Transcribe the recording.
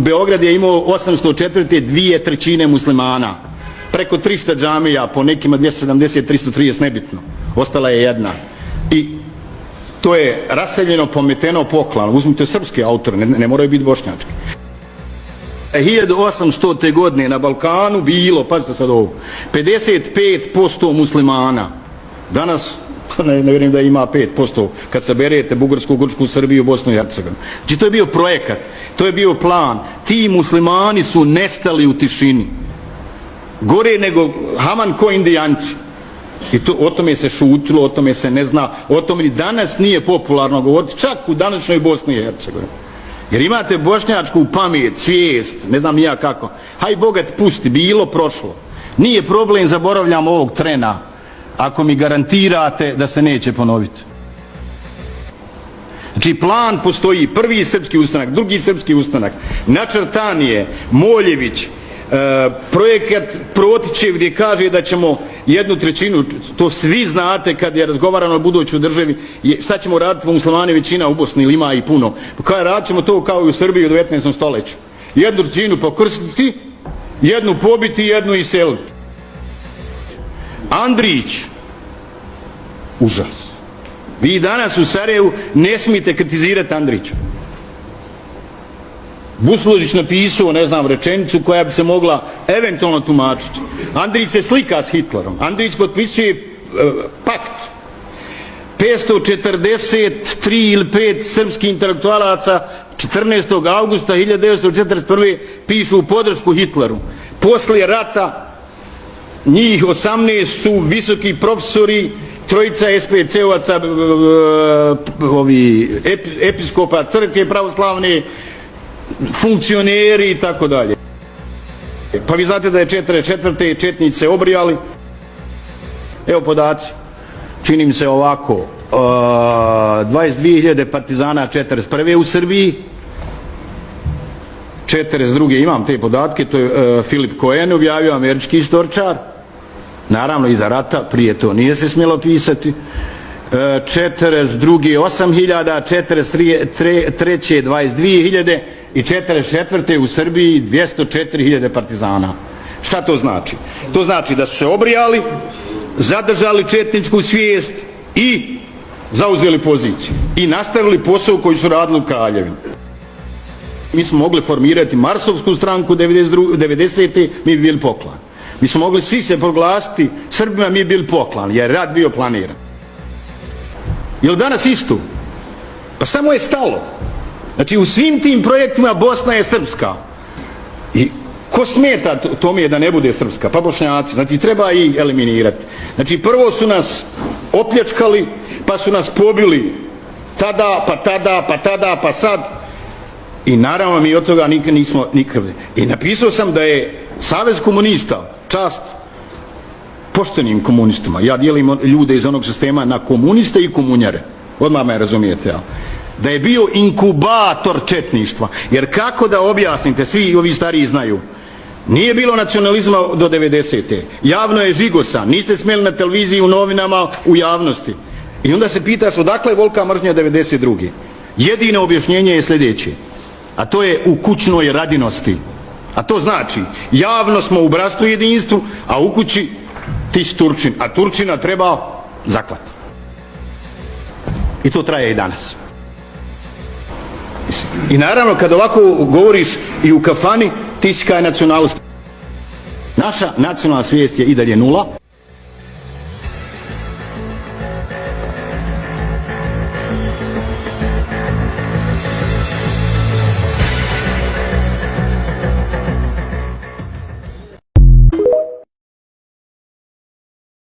Beograd je imao 804. 2/3 muslimana. Preko 300 džamija, po nekima 270, 330, nebitno. Ostala je jedna. I to je raseljeno, pometeno, poklano. Uzmite srpske autore, ne moraju biti bošnjački. 1800. godine na Balkanu bilo, pazite sad ovo, 55% muslimana. Danas ne vjerujem da ima 5% kad saberete Bugarsku, Grčku, Srbiju, Bosnu i Hercegovinu. Znači to je bio projekat, to je bio plan. Ti muslimani su nestali u tišini. Gore nego Haman ko Indijanci. I o tome se šutilo, o tome se ne zna, o tome i danas nije popularno govoriti, čak u današnjoj Bosni i Hercegovini. Jer imate bošnjačku pamet, svijest, ne znam nija kako. Haj Boga ti pusti, bilo, prošlo. Nije problem, zaboravljam ovog trena, ako mi garantirate da se neće ponoviti. Znači plan postoji, prvi srpski ustanak, drugi srpski ustanak, načrtan je Moljević, projekat Protićev gdje kaže da ćemo 1/3, to svi znate kad je razgovarano o budućoj državi, šta ćemo raditi po muslimani, većina u Bosni ili ima i puno. Kada radit ćemo to kao i u Srbiji u 19. stoljeću. 1/3 pokrstiti, 1 pobiti, 1 iseliti. Andrić, užas. Vi danas u Sarajevu ne smijete kritizirati Andrića. Busložić napisao, ne znam, rečenicu koja bi se mogla eventualno tumačiti. Andrić se slika s Hitlerom. Andrić potpisuje pakt. 543 ili 5 srpskih intelektualaca 14. augusta 1941. pišu u podršku Hitleru. Poslije rata njih 18 su visoki profesori, 3 SPC-ovaca, episkopa crkve pravoslavne, funkcioneri i tako dalje. Pa vi znate da je 44. četnice obrijali. Evo podaci. Čini mi se ovako. 22.000 partizana 41. u Srbiji. 42. imam te podatke. To je Filip Cohen objavio, američki istoričar. Naravno iza rata, prije to nije se smjelo pisati. 42. 8.000, 43. 22.000 i 44. u Srbiji 204.000 partizana. Šta to znači? To znači da su se obrijali, zadržali četničku svijest i zauzeli poziciju. I nastavili posao koji su radili u Kraljevini. Mi smo mogli formirati Marsovsku stranku 90. mi bi bili poklan. Mi smo mogli svi se proglasiti Srbima, mi bi bili poklan, jer je rat bio planiran. Je li danas isto? Pa samo je stalo. Znači u svim tim projektima Bosna je srpska. I ko smeta tome da ne bude srpska? Pa Bošnjaci. Znači treba ih eliminirati. Znači prvo su nas opljačkali, pa su nas pobili tada, pa sad. I naravno mi od toga nismo nikad. I napisao sam da je Savez komunista, čast poštenim komunistima, ja dijelim ljude iz onog sistema na komuniste i komunjare, odmah me razumijete, ja. Da je bio inkubator četništva, jer kako da objasnite, svi ovi stariji znaju, nije bilo nacionalizma do 90. Javno je žigosan, niste smjeli na televiziji, u novinama, u javnosti. I onda se pitaš odakle je volka mržnja 92. Jedino objašnjenje je sljedeće, a to je u kućnoj radinosti. A to znači, javno smo u bratstvu i jedinstvu, a u kući ti si Turčin, a Turčina treba zaklati. I to traje i danas. I naravno, kad ovako govoriš i u kafani, ti si kao nacionalist. Naša nacionalna svijest je i dalje 0.